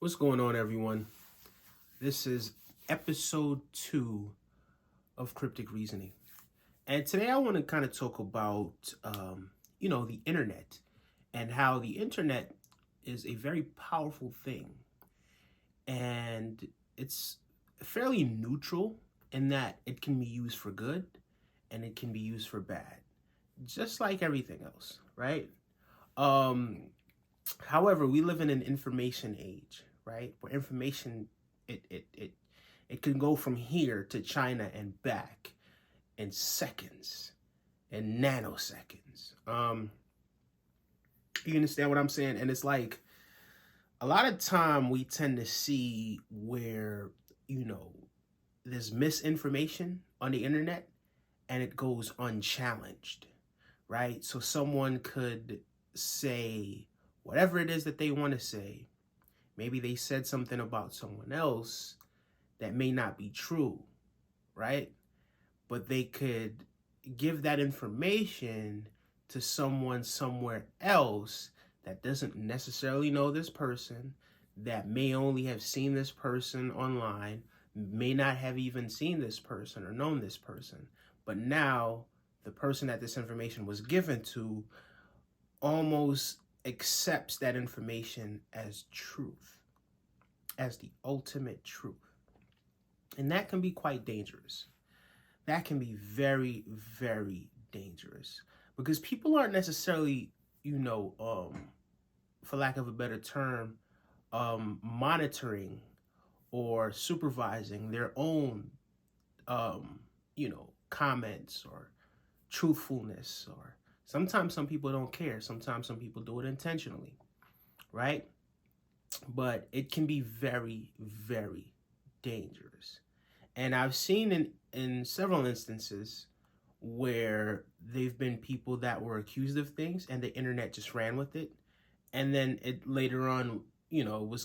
What's going on, everyone? This is episode 2 of Cryptic Reasoning. And today I want to kind of talk about, the internet and how the internet is a very powerful thing. And it's fairly neutral in that it can be used for good and it can be used for bad, just like everything else, right? Um, However, we live in an information age, right? Where information it can go from here to China and back in seconds and nanoseconds. You understand what I'm saying? And it's like a lot of time we tend to see where, there's misinformation on the internet and it goes unchallenged, right? So someone could say whatever it is that they want to say. Maybe they said something about someone else that may not be true, right? But they could give that information to someone somewhere else that doesn't necessarily know this person, that may only have seen this person online, may not have even seen this person or known this person. But now the person that this information was given to almost accepts that information as truth, as the ultimate truth. And that can be quite dangerous. That can be very, very dangerous because people aren't necessarily, for lack of a better term, monitoring or supervising their own, comments or truthfulness. Or sometimes some people don't care. Sometimes some people do it intentionally, right? But it can be very, very dangerous. And I've seen in several instances where they've been people that were accused of things and the internet just ran with it. And then it later on, it was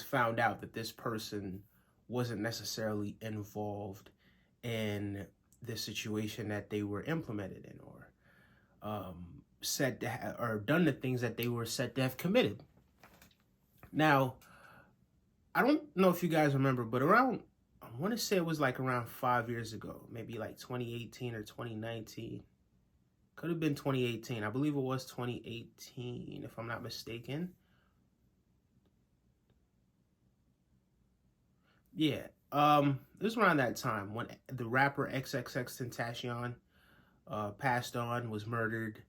found out that this person wasn't necessarily involved in the situation that they were implemented in, or said to or done the things that they were said to have committed. Now, I don't know if you guys remember, but I want to say it was like around 5 years ago, maybe like 2018 or 2019. Could have been 2018. I believe it was 2018, if I'm not mistaken. Yeah. It was around that time when the rapper XXXTentacion passed on, was murdered,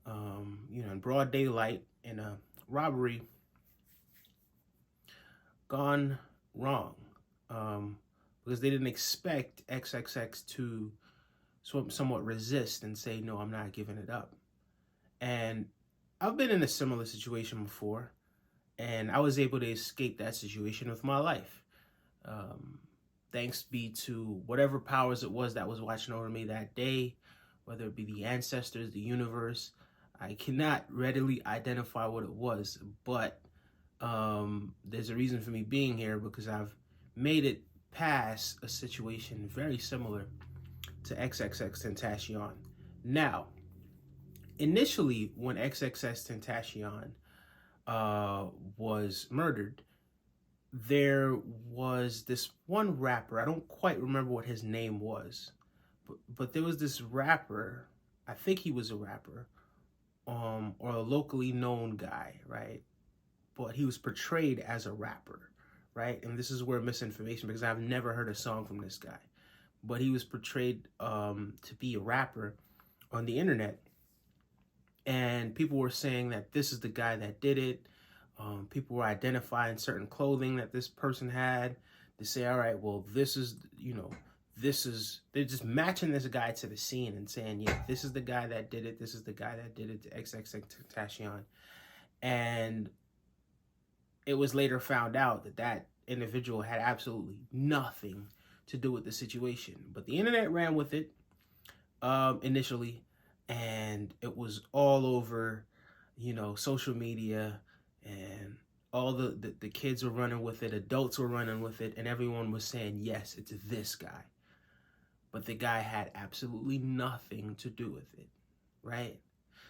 in broad daylight in a robbery gone wrong. Because they didn't expect XXX to somewhat resist and say, no, I'm not giving it up. And I've been in a similar situation before, and I was able to escape that situation with my life. Thanks be to whatever powers it was that was watching over me that day, whether it be the ancestors, the universe. I cannot readily identify what it was, but there's a reason for me being here because I've made it past a situation very similar to XXXTentacion. Now, initially, when XXXTentacion was murdered, there was this one rapper. I don't quite remember what his name was, but there was this rapper. I think he was a rapper, or a locally known guy, right? But he was portrayed as a rapper, right? And this is where misinformation, because I've never heard a song from this guy, but he was portrayed to be a rapper on the internet, and people were saying that this is the guy that did it. People were identifying certain clothing that this person had to say, all right, well, they're just matching this guy to the scene and saying, yeah, this is the guy that did it. This is the guy that did it to XXXTentacion. And it was later found out that that individual had absolutely nothing to do with the situation. But the internet ran with it initially, and it was all over, social media, and all the kids were running with it, adults were running with it, and everyone was saying, yes, it's this guy. But the guy had absolutely nothing to do with it, right?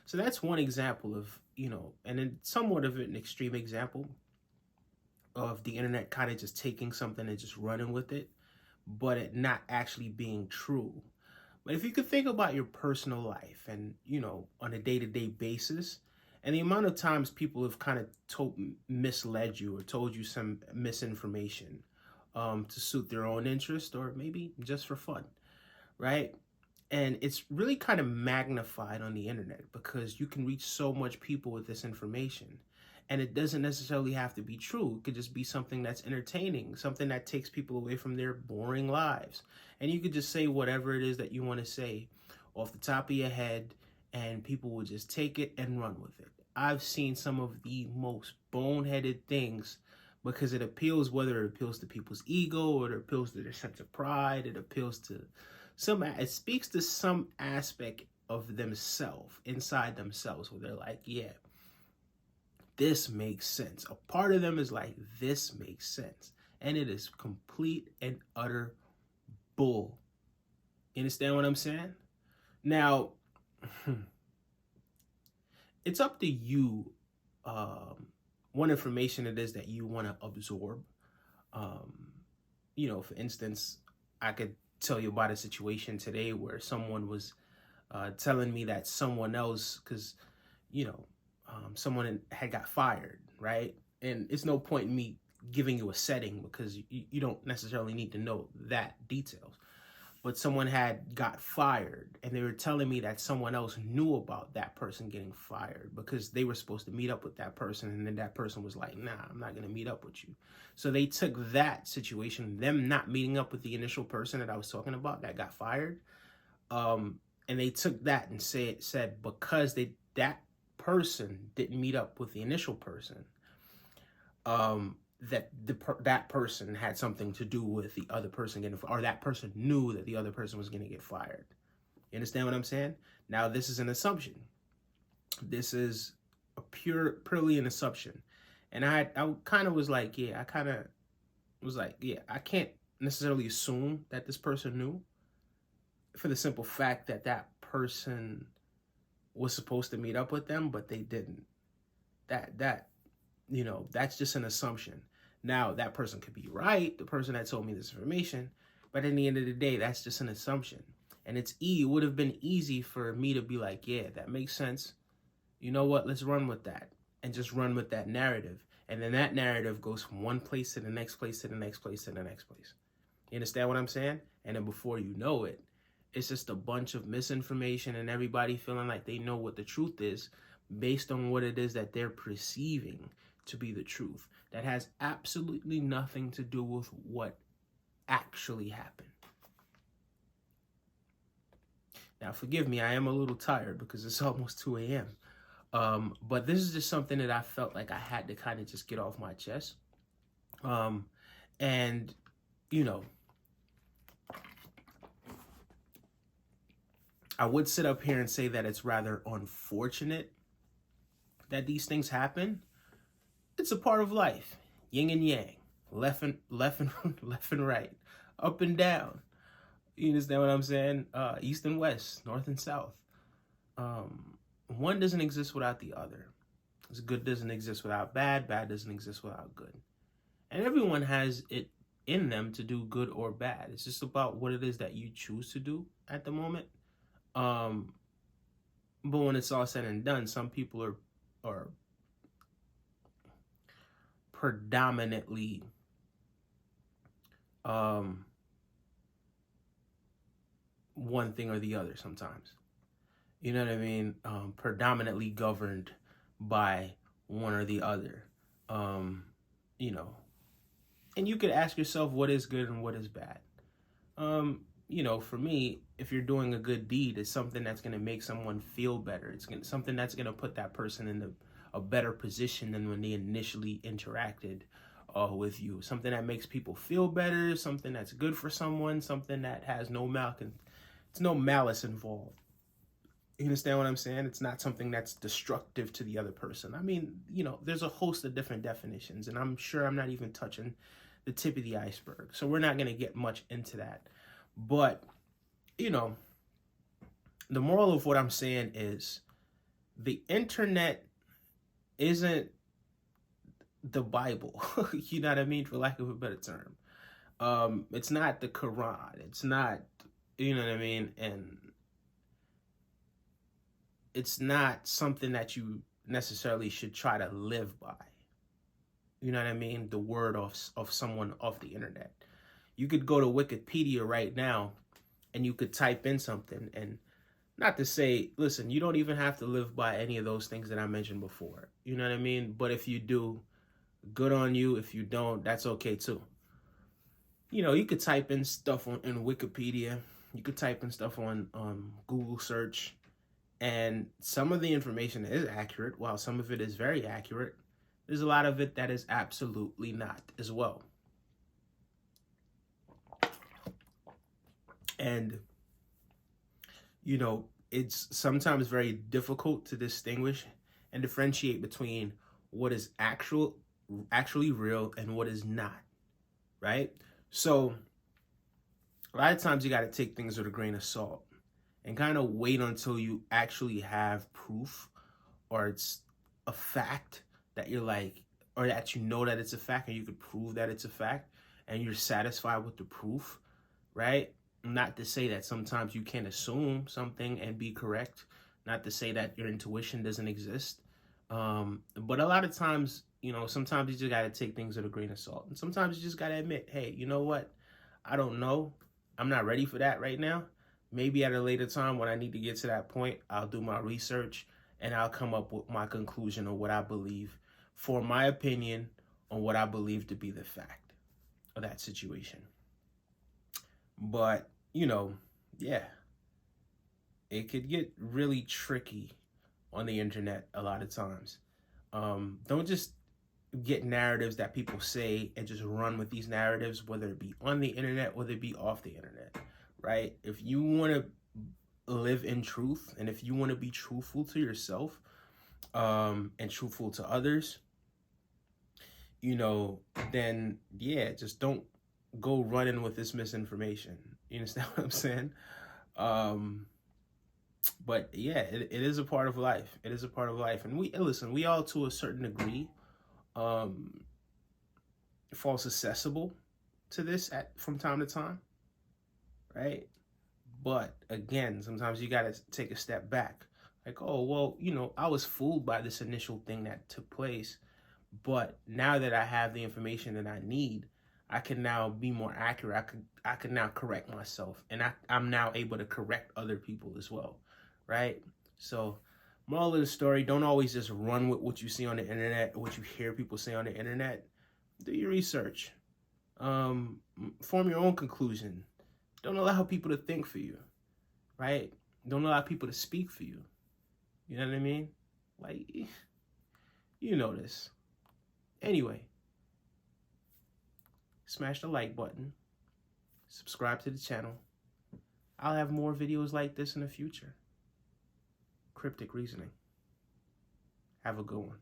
So that's one example of, and then somewhat of an extreme example. of the internet kind of just taking something and just running with it, but it not actually being true. But if you could think about your personal life and, on a day-to-day basis, and the amount of times people have kind of misled you or told you some misinformation to suit their own interest or maybe just for fun, right? And it's really kind of magnified on the internet because you can reach so much people with this information. And it doesn't necessarily have to be true. It could just be something that's entertaining, something that takes people away from their boring lives. And you could just say whatever it is that you want to say off the top of your head, and people will just take it and run with it. I've seen some of the most boneheaded things because it appeals, whether it appeals to people's ego or it appeals to their sense of pride, it appeals to it speaks to some aspect of themselves, inside themselves, where they're like, yeah, this makes sense. A part of them is like, this makes sense. And it is complete and utter bull. You understand what I'm saying? Now, it's up to you what information it is that you want to absorb. For instance, I could tell you about a situation today where someone was telling me that someone else, because, someone had got fired, right? And it's no point in me giving you a setting because you don't necessarily need to know that details. But someone had got fired and they were telling me that someone else knew about that person getting fired because they were supposed to meet up with that person. And then that person was like, nah, I'm not going to meet up with you. So they took that situation, them not meeting up with the initial person that I was talking about that got fired. And they took that and said because that person didn't meet up with the initial person, that person had something to do with the other person getting, or that person knew that the other person was going to get fired. You understand what I'm saying? Now, this is an assumption. This is purely an assumption. And I kind of was like, I can't necessarily assume that this person knew, for the simple fact that that person was supposed to meet up with them, but they didn't. That's just an assumption. Now, that person could be right, the person that told me this information, but at the end of the day, that's just an assumption. And it would have been easy for me to be like, yeah, that makes sense. You know what? Let's run with that and just run with that narrative. And then that narrative goes from one place to the next place to the next place to the next place. You understand what I'm saying? And then before you know it, it's just a bunch of misinformation and everybody feeling like they know what the truth is based on what it is that they're perceiving to be the truth. That has absolutely nothing to do with what actually happened. Now, forgive me, I am a little tired because it's almost 2 a.m. But this is just something that I felt like I had to kind of just get off my chest. And, I would sit up here and say that it's rather unfortunate that these things happen. It's a part of life. Yin and yang, left and right, up and down. You understand what I'm saying? East and west, north and south. One doesn't exist without the other. Good doesn't exist without bad. Bad doesn't exist without good. And everyone has it in them to do good or bad. It's just about what it is that you choose to do at the moment. But when it's all said and done, some people are predominantly one thing or the other sometimes. You know what I mean? Predominantly governed by one or the other. And you could ask yourself what is good and what is bad. For me, if you're doing a good deed, it's something that's going to make someone feel better. It's something that's going to put that person in a better position than when they initially interacted with you. Something that makes people feel better, something that's good for someone, something that has no malice involved. You understand what I'm saying? It's not something that's destructive to the other person. I mean, there's a host of different definitions, and I'm sure I'm not even touching the tip of the iceberg. So we're not going to get much into that. But, the moral of what I'm saying is the internet isn't the Bible. You know what I mean? For lack of a better term. It's not the Quran. It's not, you know what I mean? And it's not something that you necessarily should try to live by. You know what I mean? The word of someone off the internet. You could go to Wikipedia right now and you could type in something, and not to say, listen, you don't even have to live by any of those things that I mentioned before. You know what I mean? But if you do, good on you. If you don't, that's okay too. You know, you could type in stuff in Wikipedia. You could type in stuff on Google search, and some of the information is accurate, while some of it is very accurate. There's a lot of it that is absolutely not as well. And, you know, it's sometimes very difficult to distinguish and differentiate between what is actually real and what is not, right? So a lot of times you got to take things with a grain of salt and kind of wait until you actually have proof, or it's a fact that you're like, or that you know that it's a fact and you could prove that it's a fact and you're satisfied with the proof, right? Not to say that sometimes you can't assume something and be correct, not to say that your intuition doesn't exist. But a lot of times, you know, sometimes you just got to take things with a grain of salt. And sometimes you just got to admit, hey, you know what? I don't know. I'm not ready for that right now. Maybe at a later time when I need to get to that point, I'll do my research and I'll come up with my conclusion of what I believe, for my opinion on what I believe to be the fact of that situation. But, you know, yeah, it could get really tricky on the internet a lot of times. Don't just get narratives that people say and just run with these narratives, whether it be on the internet, whether it be off the internet, right? If you want to live in truth, and if you want to be truthful to yourself, and truthful to others, you know, then yeah, just don't go running with this misinformation. You understand what I'm saying? But yeah, it is a part of life. It is a part of life. And we all to a certain degree fall susceptible to this from time to time, right? But again, sometimes you got to take a step back. Like, oh, well, you know, I was fooled by this initial thing that took place. But now that I have the information that I need, I can now be more accurate. I can now correct myself. And I'm now able to correct other people as well, right? So moral of the story, don't always just run with what you see on the internet or what you hear people say on the internet. Do your research. Form your own conclusion. Don't allow people to think for you, right? Don't allow people to speak for you. You know what I mean? Like, you know this. Anyway, smash the like button. Subscribe to the channel. I'll have more videos like this in the future. Cryptic Reasoning. Have a good one.